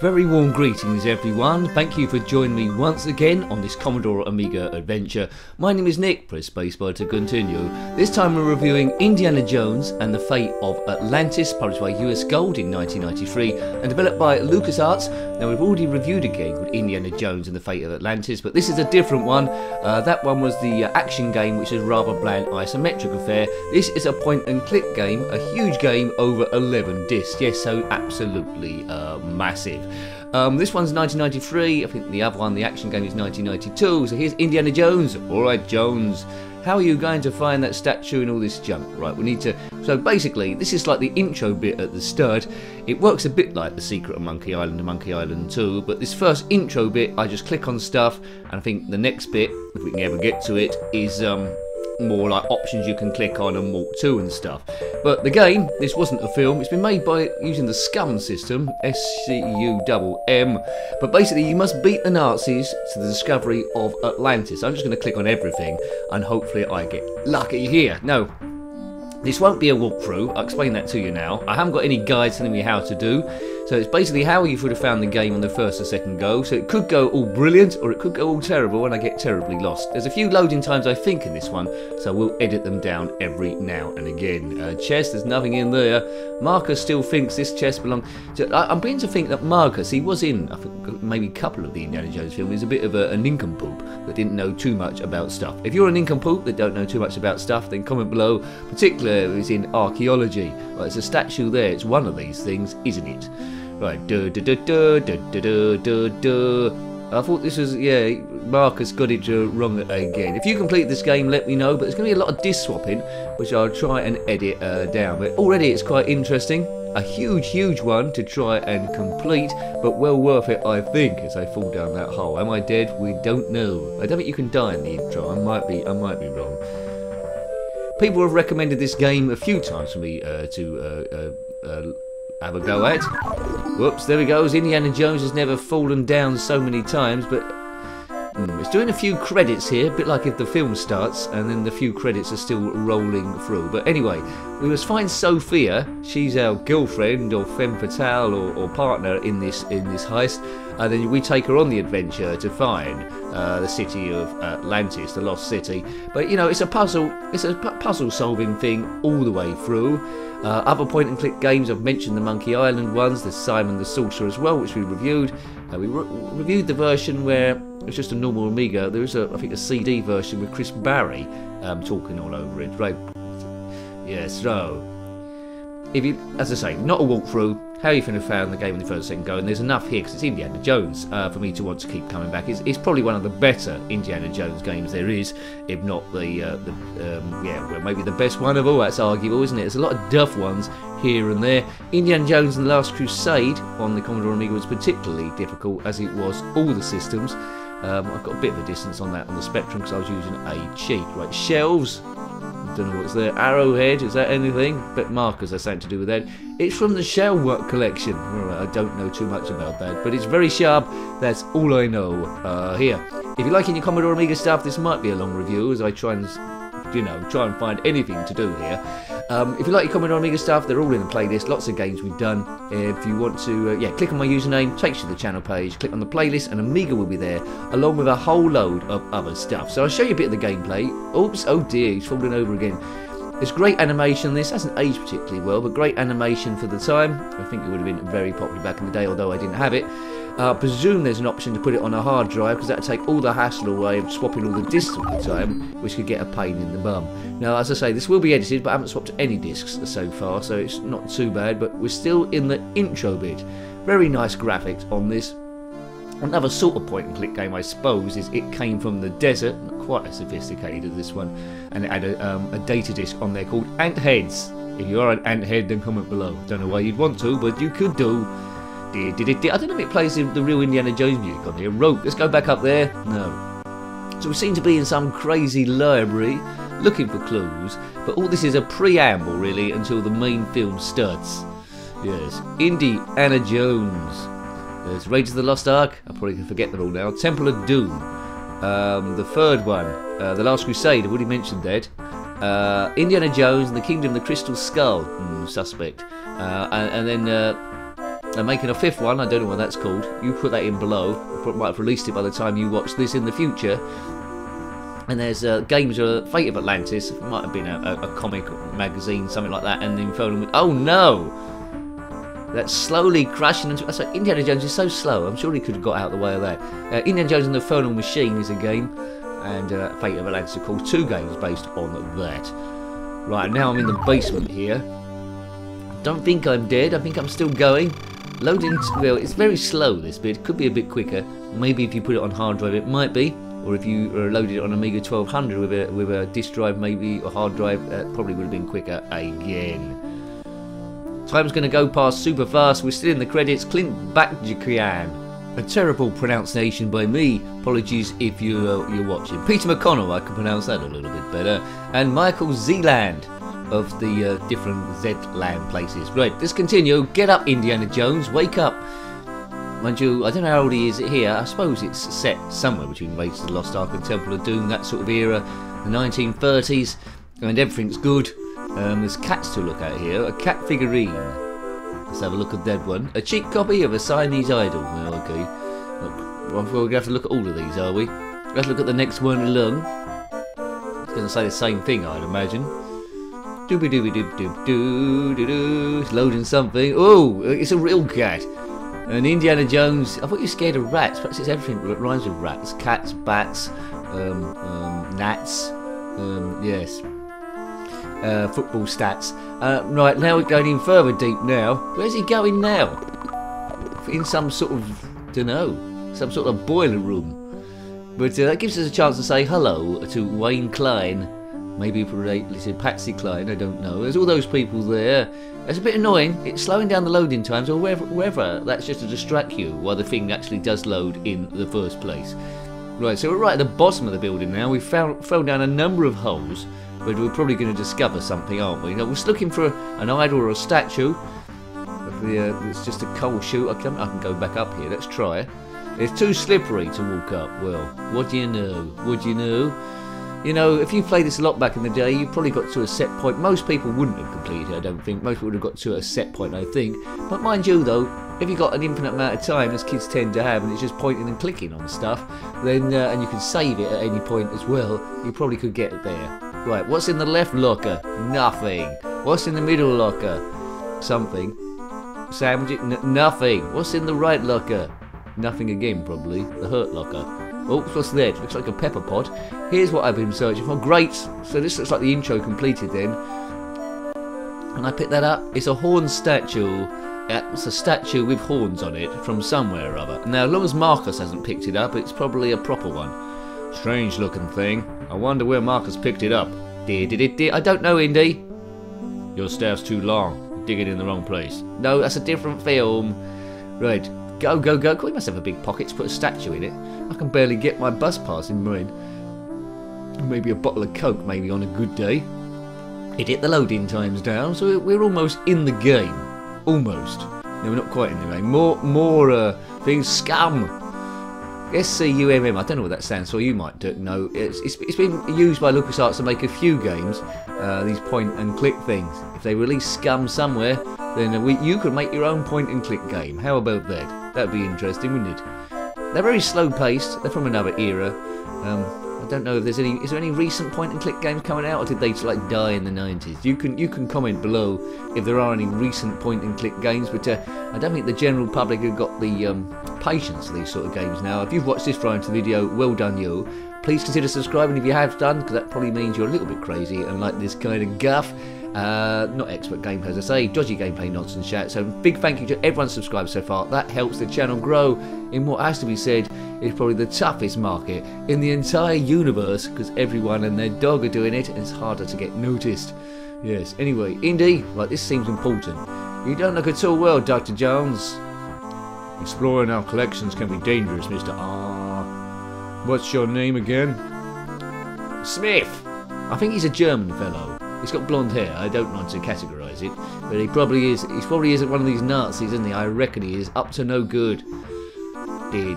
Very warm greetings everyone, thank you for joining me once again on this Commodore Amiga adventure. My name is Nick, press spacebar to continue. This time we're reviewing Indiana Jones and the Fate of Atlantis, published by US Gold in 1993 and developed by LucasArts. Now we've already reviewed a game called Indiana Jones and the Fate of Atlantis, but this is a different one. That one was the action game, which is a rather bland isometric affair. This is a point and click game, a huge game over 11 discs, yes, so absolutely massive. This one's 1993, I think the other one, the action game, is 1992, so here's Indiana Jones. Alright Jones, how are you going to find that statue and all this junk? Right, we need to... So basically, this is like the intro bit at the start. It works a bit like The Secret of Monkey Island and Monkey Island 2, but this first intro bit, I just click on stuff, and I think the next bit, if we can ever get to it, is more like options you can click on and walk to and stuff. But the game, this wasn't a film, it's been made by using the SCUM system, S-C-U-M-M, but basically you must beat the Nazis to the discovery of Atlantis. I'm just going to click on everything and hopefully I get lucky here. No, this won't be a walkthrough, I'll explain that to you now. I haven't got any guides telling me how to do, so it's basically how you would have found the game on the first or second go. So it could go all brilliant or it could go all terrible and I get terribly lost. There's a few loading times I think in this one, so we'll edit them down every now and again. Chest, there's nothing in there. Marcus still thinks this chest belongs to... I'm beginning to think that Marcus, he was in, I think, maybe a couple of the Indiana Jones films. He's a bit of a nincompoop that didn't know too much about stuff. If you're a nincompoop that don't know too much about stuff, then comment below, particularly if it's in archaeology. Right, there's a statue there, it's one of these things, isn't it? Right, I thought this was, yeah, Marcus got it wrong again. If you complete this game, let me know, but there's going to be a lot of disc swapping, which I'll try and edit down. But already it's quite interesting. A huge one to try and complete, but well worth it, I think, as I fall down that hole. Am I dead? We don't know. I don't think you can die in the intro. I might be wrong. People have recommended this game a few times for me to have a go at. Whoops, there he goes. Indiana Jones has never fallen down so many times, but it's doing a few credits here, a bit like if the film starts and then the few credits are still rolling through. But anyway, we must find Sophia. She's our girlfriend or femme fatale or partner in this heist, and then we take her on the adventure to find the city of Atlantis, the lost city. But you know, it's a puzzle solving thing all the way through. Other point and click games, I've mentioned the Monkey Island ones, there's Simon the Sorcerer as well, which we reviewed. We reviewed the version where it's just a normal Amiga. There is, I think, a CD version with Chris Barry talking all over it. Right? Yeah, so if you, as I say, not a walkthrough. How you finna found the game on the first second go, and there's enough here because it's Indiana Jones for me to want to keep coming back. It's probably one of the better Indiana Jones games there is, if not yeah, well, maybe the best one of all. That's arguable, isn't it? There's a lot of duff ones here and there. Indiana Jones and the Last Crusade on the Commodore Amiga was particularly difficult, as it was all the systems. I've got a bit of a distance on that on the Spectrum because I was using a cheat. Right, shelves. Don't know what's there. Arrowhead, is that anything? But markers has something to do with that. It's from the Shell Work collection. Right, I don't know too much about that, but it's very sharp. That's all I know here. If you're liking your Commodore Amiga stuff, this might be a long review as I try and, you know, find anything to do here. If you like your Commodore Amiga stuff, they're all in the playlist. Lots of games we've done. If you want to, yeah, click on my username, takes you to the channel page. Click on the playlist, and Amiga will be there, along with a whole load of other stuff. So I'll show you a bit of the gameplay. Oops, oh dear, he's fallen over again. There's great animation. This hasn't aged particularly well, but great animation for the time. I think it would have been very popular back in the day, although I didn't have it. I presume there's an option to put it on a hard drive because that would take all the hassle away of swapping all the discs all the time, which could get a pain in the bum. Now, as I say, this will be edited, but I haven't swapped any discs so far, so it's not too bad, but we're still in the intro bit. Very nice graphics on this. Another sort of point and click game, I suppose, is it came from the desert, not quite as sophisticated as this one, and it had a data disc on there called Ant Heads. If you are an ant head, then comment below. Don't know why you'd want to, but you could do. I don't know if it plays the real Indiana Jones music on here. Rope, let's go back up there. No. So we seem to be in some crazy library looking for clues, but all this is a preamble really until the main film starts. Yes, Indiana Jones. There's Raiders of the Lost Ark. I probably can forget them all now. Temple of Doom. The third one, The Last Crusade. I've already mentioned that. Indiana Jones and the Kingdom of the Crystal Skull. Suspect. And then They're making a 5th one. I don't know what that's called. You put that in below. Might have released it by the time you watch this in the future. And there's games of Fate of Atlantis. It might have been a comic magazine, something like that. And then phone with, oh no! That's slowly crashing into. So Indiana Jones is so slow. I'm sure he could have got out of the way of that. Indiana Jones and the Infernal Machine is a game, and Fate of Atlantis, of course, 2 games based on that. Right, now I'm in the basement here. Don't think I'm dead. I think I'm still going. Loading. Well, it's very slow. This bit could be a bit quicker. Maybe if you put it on hard drive, it might be. Or if you loaded it on Amiga 1200 with a disk drive, maybe, or hard drive, probably would have been quicker again. Time's going to go past super fast. We're still in the credits. Clint Bakjikian. A terrible pronunciation by me. Apologies if you're watching. Peter McConnell, I can pronounce that a little bit better. And Michael Zeeland of the different Z-land places. Right, let's continue. Get up, Indiana Jones. Wake up. Mind you, I don't know how old he is here. I suppose it's set somewhere between Raiders of the Lost Ark and Temple of Doom, that sort of era, the 1930s, and everything's good. There's cats to look at here. A cat figurine. Let's have a look at that one. A cheap copy of a Siamese idol. Well, okay. Well, we're going to have to look at all of these, are we? Let's look at the next one along. It's going to say the same thing, I'd imagine. Dooby dooby doob doob doo doo doo. It's loading something. Oh, it's a real cat. And Indiana Jones, I thought you were scared of rats. Perhaps it's everything that rhymes with rats. Cats, bats, gnats, yes. Football stats. Right, now we're going in further deep now. Where's he going now? In some sort of, dunno, some sort of boiler room. But that gives us a chance to say hello to Wayne Klein. Maybe related Patsy Cline, I don't know. There's all those people there. It's a bit annoying. It's slowing down the loading times, or wherever. That's just to distract you while the thing actually does load in the first place. Right, so we're right at the bottom of the building now. We've fell down a number of holes, but we're probably going to discover something, aren't we? Now, we're just looking for an idol or a statue. It's just a coal chute. I can go back up here. Let's try. It's too slippery to walk up. Well, what do you know? Would you know? You know, if you played this a lot back in the day, you probably got to a set point. Most people wouldn't have completed it, I don't think. Most people would have got to a set point, I think. But mind you, though, if you've got an infinite amount of time, as kids tend to have, and it's just pointing and clicking on stuff, then and you can save it at any point as well, you probably could get there. Right, what's in the left locker? Nothing. What's in the middle locker? Something. Sandwich? Nothing. What's in the right locker? Nothing again, probably. The hurt locker. Oh, what's that? Looks like a pepper pot. Here's what I've been searching for. Great! So this looks like the intro completed then. And I picked that up. It's a horn statue. It's a statue with horns on it from somewhere or other. Now, as long as Marcus hasn't picked it up, it's probably a proper one. Strange looking thing. I wonder where Marcus picked it up. I don't know, Indy. Your staff's too long. You're digging in the wrong place. No, that's a different film. Right. Go, go, go. We must have a big pocket to put a statue in it. I can barely get my bus pass in mine. Maybe a bottle of Coke, maybe on a good day. It hit the loading times down, so we're almost in the game. Almost. No, we're not quite in the game. More things. Scum. SCUMM. I don't know what that stands for. You might know. It's been used by LucasArts to make a few games. These point and click things. If they release Scum somewhere, then you could make your own point and click game. How about that? That'd be interesting, wouldn't it? They're very slow paced. They're from another era. I don't know if there's any. Is there any recent point and click games coming out, or did they just like die in the 90s? You can comment below if there are any recent point and click games, but I don't think the general public have got the patience for these sort of games now. If you've watched this far into the video, well done you. Please consider subscribing if you have done, because that probably means you're a little bit crazy and like this kind of guff. Not expert gameplay, as I say, dodgy gameplay nonsense chat. So big thank you to everyone subscribed so far. That helps the channel grow in what has to be said is probably the toughest market in the entire universe, because everyone and their dog are doing it and it's harder to get noticed. Yes, anyway, Indy, right, this seems important. You don't look at all well, Dr. Jones. Exploring our collections can be dangerous, Mr. R. What's your name again? Smith. I think he's a German fellow. He's got blonde hair. I don't want to categorise it, but he probably is. He probably isn't one of these Nazis, isn't he? I reckon he is up to no good. Right,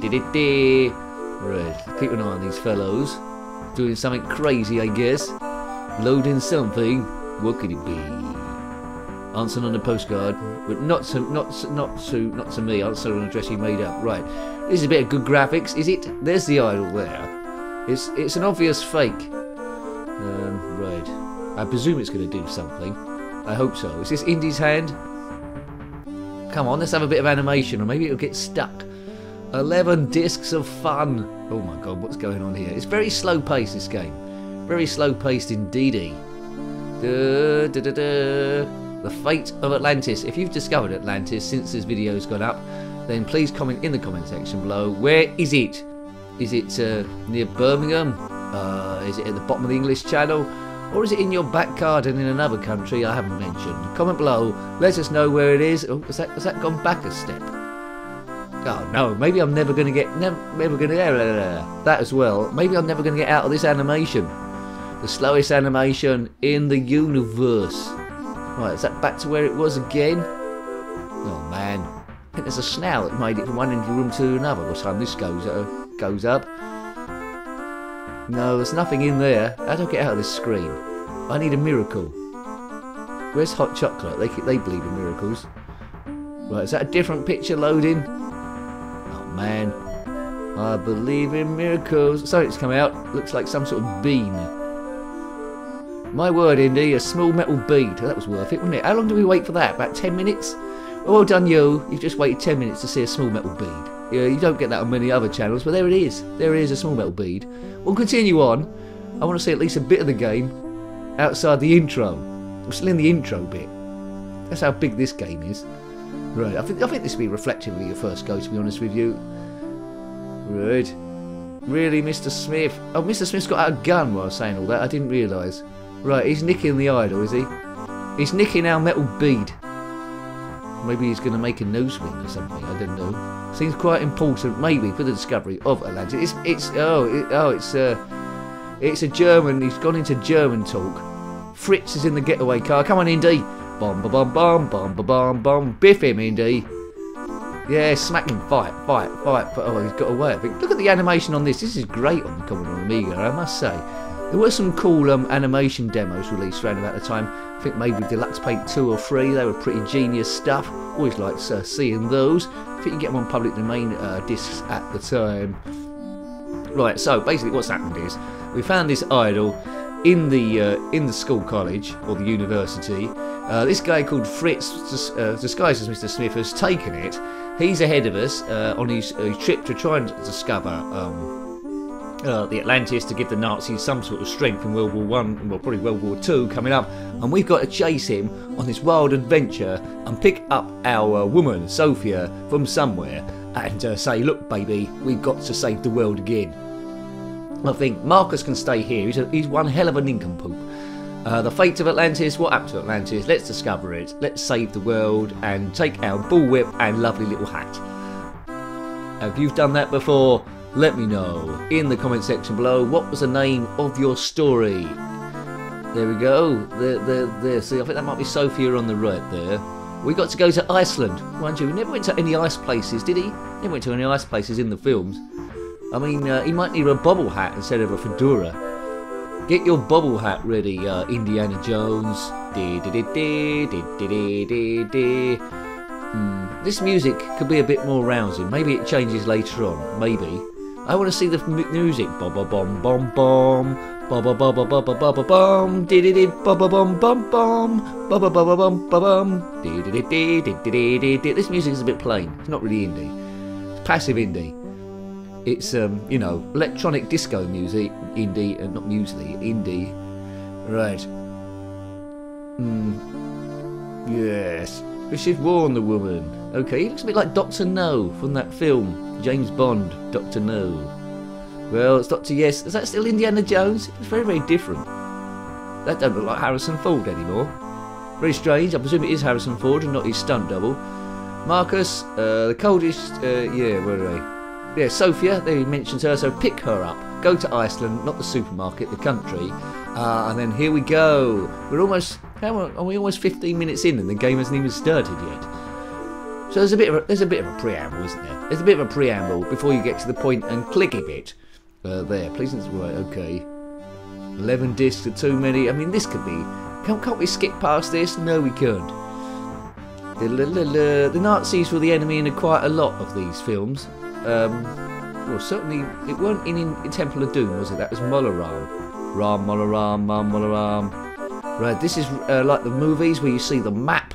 keep an eye on these fellows. Doing something crazy, I guess. Loading something. What could it be? Answer on the postcard, but not to me. Answer on a address you made up. Right. This is a bit of good graphics, is it? There's the idol there. It's an obvious fake. Right. I presume it's going to do something. I hope so. Is this Indy's hand? Come on, let's have a bit of animation, or maybe it'll get stuck. 11 discs of fun. Oh my god, what's going on here? It's very slow paced, this game. Very slow paced indeedy. The fate of Atlantis. If you've discovered Atlantis since this video's gone up, then please comment in the comment section below. Where is it? Is it near Birmingham? Is it at the bottom of the English Channel? Or is it in your back garden in another country I haven't mentioned? Comment below, let us know where it is. Oh, has that gone back a step? Oh no, maybe I'm never going to get, that as well. Maybe I'm never going to get out of this animation. The slowest animation in the universe. Right, is that back to where it was again? Oh man, I think there's a snail that made it from one end of the room to another. What time this goes up? No, there's nothing in there. How do I get out of this screen? I need a miracle. Where's hot chocolate? They believe in miracles. Right, is that a different picture loading? Oh man, I believe in miracles. Something's come out. Looks like some sort of bean. My word, Indy, a small metal bead. That was worth it, wasn't it? How long did we wait for that? About 10 minutes? Well done you. You've just waited 10 minutes to see a small metal bead. Yeah, you don't get that on many other channels, but there it is. There it is, a small metal bead. We'll continue on. I want to see at least a bit of the game outside the intro. I'm still in the intro bit. That's how big this game is. Right, I think this will be reflective of your first go, to be honest with you. Right. Really, Mr. Smith? Oh, Mr. Smith's got out a gun while I was saying all that. I didn't realise. Right, he's nicking the idol, is he? He's nicking our metal bead. Maybe he's going to make a nose ring or something. I don't know. Seems quite important, maybe, for the discovery of Atlantis. It's a German. He's gone into German talk. Fritz is in the getaway car. Come on, Indy. Bomb, ba bom, bomb, bomb, ba bom, bomb. Biff him, Indy. Yeah, smack him. Fight. Oh, he's got away. I think. Look at the animation on this. This is great on the Commodore Amiga, I must say. There were some cool animation demos released around about the time. I think maybe Deluxe Paint 2 or 3. They were pretty genius stuff. Always liked seeing those. I think you get them on public domain discs at the time. Right, so basically what's happened is we found this idol in the school college or the university. This guy called Fritz, disguised as Mr. Smith, has taken it. He's ahead of us on his trip to try and discover the Atlantis, to give the Nazis some sort of strength in World War One, well, probably World War Two coming up, and we've got to chase him on this wild adventure and pick up our woman Sophia from somewhere and say, look baby, we've got to save the world again. I think Marcus can stay here. He's one hell of a nincompoop. The fate of Atlantis, what happened to Atlantis? Let's discover it, let's save the world and take our bullwhip and lovely little hat. If you've done that before, let me know in the comment section below. What was the name of your story? There we go. There. See, I think that might be Sophia on the right there. We got to go to Iceland. Mind you, he never went to any ice places, did he? Never went to any ice places in the films. I mean, he might need a bobble hat instead of a fedora. Get your bobble hat ready, Indiana Jones. This music could be a bit more rousing. Maybe it changes later on. Maybe. I want to see the music. Bom bom bom bom bom. Bom bom bom bom bom bom bom bom. Did bom bom bom bom bom. Bom bom bom bom bom bom. This music is a bit plain. It's not really indie. It's passive indie. It's you know, electronic disco music. Indie, not muesli. Indie. Right. Yes. She's worn the woman. Okay, he looks a bit like Dr. No from that film, James Bond, Dr. No. Well, it's Dr. Yes. Is that still Indiana Jones? It's very, very different. That don't look like Harrison Ford anymore. Very strange. I presume it is Harrison Ford and not his stunt double. Marcus, the coldest, yeah, where are they? Yeah, Sophia, there he mentions her, so pick her up. Go to Iceland, not the supermarket, the country. And then here we go. We're almost, are we almost 15 minutes in and the game hasn't even started yet? So there's a bit of a preamble, isn't there? There's a bit of a preamble before you get to the point and click a bit. There, please, right, okay. 11 discs are too many. I mean, this could be, can't we skip past this? No, we can't. The Nazis were the enemy in quite a lot of these films. Well, certainly it weren't in Temple of Doom, was it? That was Molaram. Ram, Molaram, Mam, Molaram. Right, this is like the movies where you see the map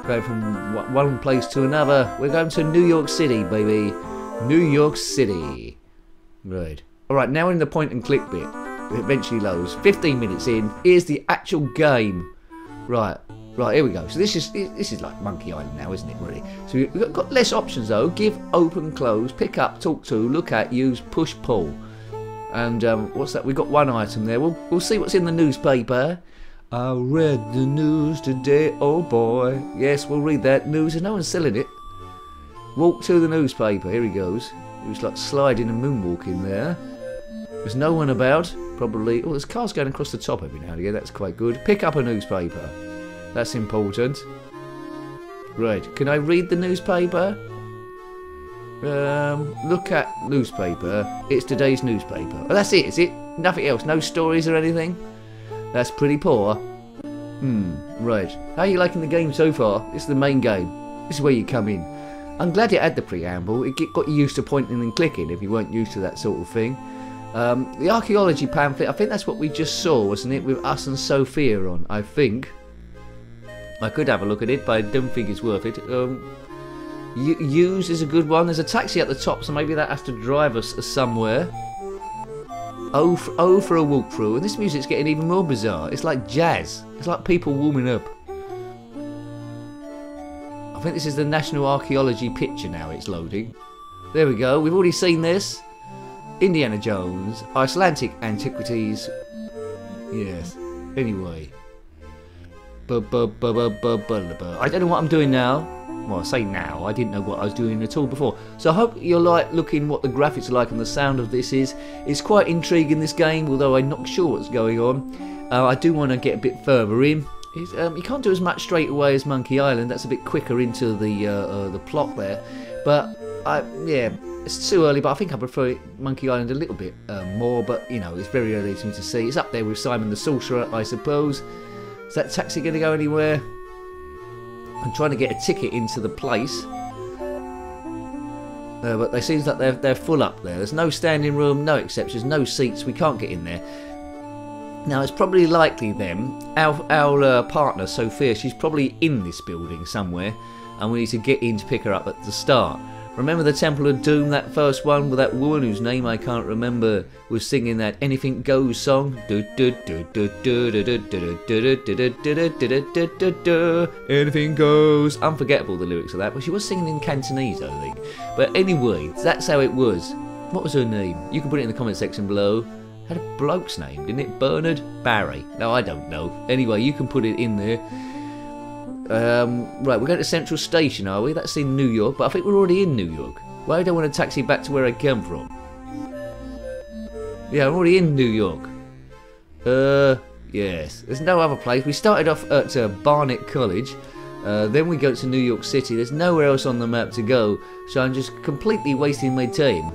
going from one place to another. We're going to New York City, baby. New York City. Right. Alright, now we're in the point and click bit. It eventually loads. 15 minutes in. Here's the actual game. Right. Right, here we go. So this is like Monkey Island now, isn't it, really? So we've got less options, though. Give, open, close, pick up, talk to, look at, use, push, pull. And what's that? We've got one item there. We'll see what's in the newspaper. I read the news today, oh boy. Yes, we'll read that news, and no one's selling it. Walk to the newspaper. Here he goes. He was like sliding and moonwalking there. There's no one about. Probably. Oh, there's cars going across the top every now and again. That's quite good. Pick up a newspaper. That's important. Right. Can I read the newspaper? Look at newspaper. It's today's newspaper. Oh, that's it, is it? Nothing else? No stories or anything? That's pretty poor. Right. How are you liking the game so far? This is the main game. This is where you come in. I'm glad it had the preamble. It got you used to pointing and clicking if you weren't used to that sort of thing. The archaeology pamphlet, I think that's what we just saw, wasn't it? With us and Sophia on, I think. I could have a look at it, but I don't think it's worth it. Use is a good one. There's a taxi at the top, so maybe that has to drive us somewhere. O for a walkthrough, and this music's getting even more bizarre. It's like jazz. It's like people warming up. I think this is the National Archaeology picture now. It's loading. There we go. We've already seen this. Indiana Jones, Icelandic Antiquities. Yes. Anyway. I don't know what I'm doing now. Well, I say now, I didn't know what I was doing at all before. So I hope you're like looking what the graphics are like and the sound of this is. It's quite intriguing, this game, although I'm not sure what's going on. I do want to get a bit further in. You can't do as much straight away as Monkey Island. That's a bit quicker into the plot there. But, yeah, it's too early, but I think I prefer Monkey Island a little bit more. But, you know, it's very early for me to see. It's up there with Simon the Sorcerer, I suppose. Is that taxi going to go anywhere? I'm trying to get a ticket into the place, but they seems like they're full up there. There's no standing room, no exceptions, no seats. We can't get in there. Now it's probably likely them. Our partner Sophia, she's probably in this building somewhere, and we need to get in to pick her up at the start. Remember the Temple of Doom, that first one with that woman whose name I can't remember, was singing that Anything Goes song? Anything goes. Unforgettable, the lyrics of that, but she was singing in Cantonese, I think. But anyway, that's how it was. What was her name? You can put it in the comment section below. Had a bloke's name, didn't it? Bernard? Barry? No, I don't know. Anyway, you can put it in there. Right, we're going to Central Station, are we? That's in New York, but I think we're already in New York. Why don't I want to taxi back to where I came from? Yeah, I'm already in New York. Yes. There's no other place. We started off at Barnet College. Then we go to New York City. There's nowhere else on the map to go, so I'm just completely wasting my time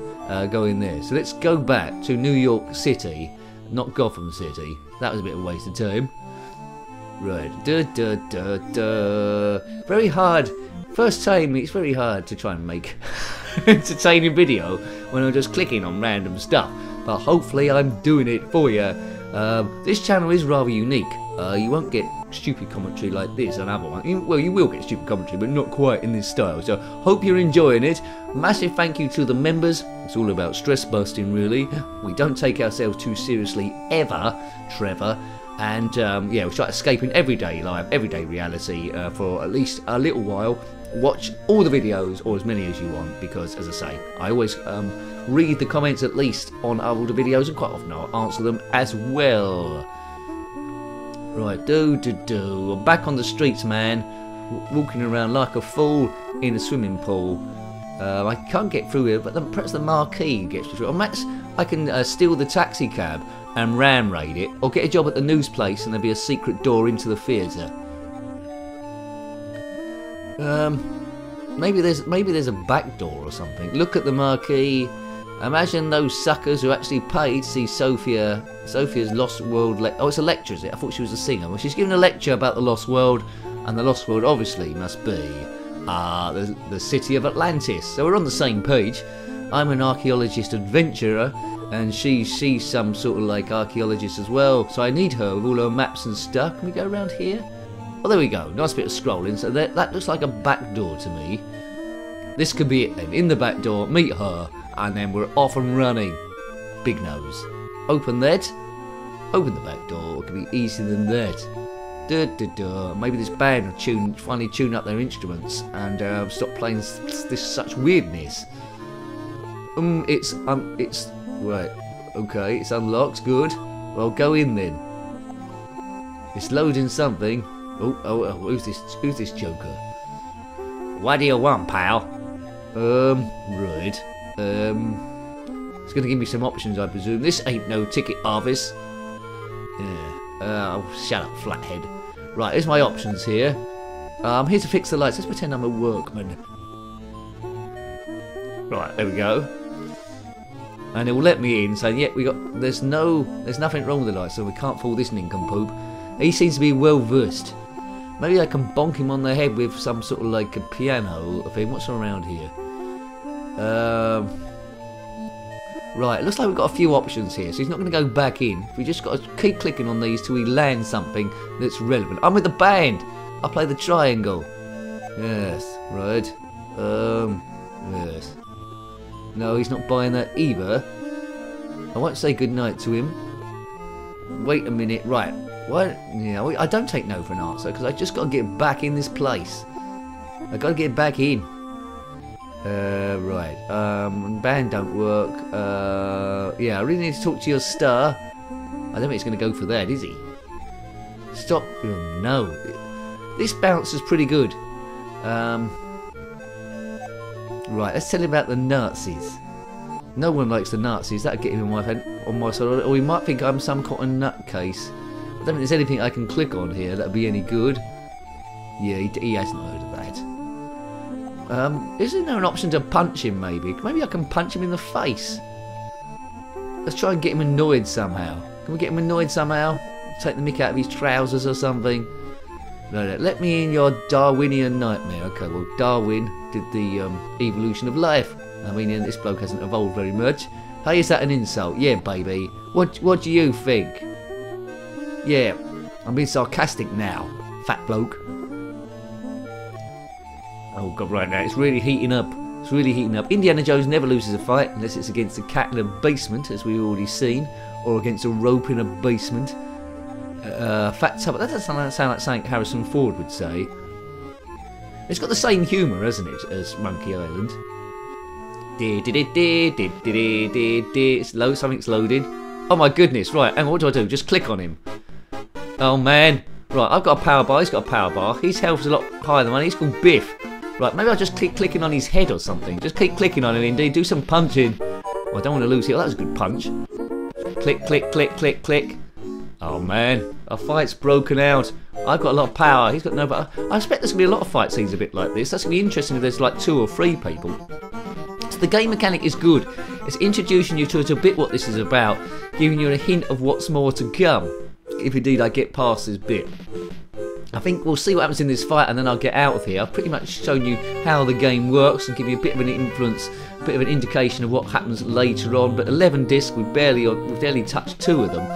going there. So let's go back to New York City, not Gotham City. That was a bit of a waste of time. Right. Very hard. First time, it's very hard to try and make entertaining video when I'm just clicking on random stuff. But hopefully I'm doing it for you. This channel is rather unique. You won't get stupid commentary like this on other ones. Well, you will get stupid commentary, but not quite in this style. So hope you're enjoying it. Massive thank you to the members. It's all about stress busting, really. We don't take ourselves too seriously ever, Trevor. And yeah, we try escaping everyday life, everyday reality for at least a little while. Watch all the videos, or as many as you want, because as I say, I always read the comments at least on all the videos, and quite often I'll answer them as well. Right, I'm back on the streets, man, walking around like a fool in a swimming pool. I can't get through here, but perhaps the marquee gets through. Or perhaps I can steal the taxi cab and ram raid it, or get a job at the news place and there'll be a secret door into the theatre. Maybe there's a back door or something. Look at the marquee. Imagine those suckers who actually paid to see Sophia's Lost World. Oh, it's a lecture, is it? I thought she was a singer. Well, she's giving a lecture about the Lost World. And the Lost World obviously must be the city of Atlantis. So we're on the same page. I'm an archaeologist adventurer, and she's some sort of like archaeologist as well. So I need her with all her maps and stuff. Can we go around here? Oh, there we go. Nice bit of scrolling. So that looks like a back door to me. This could be it then. In the back door, meet her, and then we're off and running. Big nose. Open that. Open the back door. It could be easier than that. Maybe this band will finally tune up their instruments and stop playing this such weirdness. It's right. Okay, it's unlocked. Good. Well, go in then. It's loading something. Oh, who's this joker? What do you want, pal? Right. It's gonna give me some options, I presume. This ain't no ticket office. Yeah. Shut up, flathead. Right, here's my options here. I'm here to fix the lights. Let's pretend I'm a workman. Right, there we go. And it will let me in, saying, yeah, there's nothing wrong with the lights, so we can't fool this nincompoop. He seems to be well versed. Maybe I can bonk him on the head with some sort of like a piano thing. What's around here? Right, it looks like we've got a few options here, so he's not going to go back in. We just got to keep clicking on these till we land something that's relevant. I'm with the band. I play the triangle. Yes, right. Yes. No, he's not buying that either. I won't say goodnight to him. Wait a minute. Right. What? Yeah, I don't take no for an answer because I just got to get back in this place. I got to get back in. Right. Band don't work. Yeah, I really need to talk to your star. I don't think he's going to go for that, is he? Stop. Oh, no. This bounce is pretty good. Right, let's tell him about the Nazis. No one likes the Nazis. That'll get him on my side. Or he might think I'm some kind of nutcase. I don't think there's anything I can click on here that'll be any good. Yeah, he hasn't heard of that. Isn't there an option to punch him, maybe? Maybe I can punch him in the face. Let's try and get him annoyed somehow. Can we get him annoyed somehow? Take the mick out of his trousers or something? No, let me in your Darwinian nightmare. Okay, well, Darwin did the evolution of life. I mean, this bloke hasn't evolved very much. Hey, is that an insult? Yeah, baby. What do you think? Yeah, I'm being sarcastic now, fat bloke. Oh god, right now, it's really heating up. It's really heating up. Indiana Jones never loses a fight unless it's against a cat in a basement, as we've already seen, or against a rope in a basement. Fat tub. That doesn't sound like something Harrison Ford would say. It's got the same humour, hasn't it, as Monkey Island. It's something's loading. Oh my goodness, right, hang on, what do? Just click on him. Oh man. Right, I've got a power bar, he's got a power bar. His health's a lot higher than mine, he's called Biff. Right, maybe I'll just keep clicking on his head or something. Just keep clicking on him, indeed. Do some punching. Oh, I don't want to lose here. Oh, that was a good punch. Click, click, click, click, click. Oh man, a fight's broken out. I've got a lot of power, he's got no power. I expect there's going to be a lot of fight scenes a bit like this. That's going to be interesting if there's like 2 or 3 people. So the game mechanic is good. It's introducing you to a bit what this is about, giving you a hint of what's more to come, if indeed I get past this bit. I think we'll see what happens in this fight and then I'll get out of here. I've pretty much shown you how the game works and give you a bit of an influence, a bit of an indication of what happens later on. But 11 discs, we've barely touched 2 of them.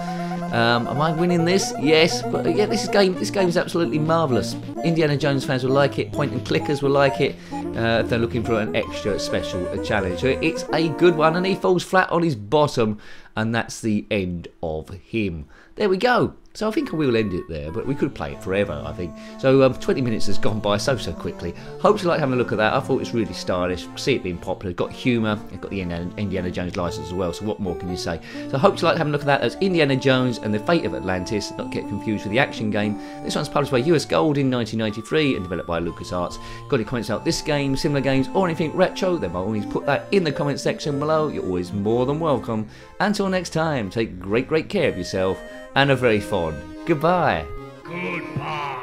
Am I winning this? Yes, but yeah, this game is absolutely marvellous. Indiana Jones fans will like it, point and clickers will like it, if they're looking for an extra special challenge. So it's a good one, and he falls flat on his bottom, and that's the end of him. There we go. So I think I will end it there, but we could play it forever, I think. So 20 minutes has gone by so quickly. Hope you like having a look at that. I thought it was really stylish. See it being popular. It's got humour. It's got the Indiana Jones license as well, so what more can you say? So hope you like having a look at that. That's Indiana Jones and the Fate of Atlantis. Not get confused with the action game. This one's published by US Gold in 1993 and developed by LucasArts. Got any comments about this game, similar games, or anything retro? Then by all means put that in the comment section below. You're always more than welcome. Until next time, take great care of yourself and a very fond goodbye. Goodbye.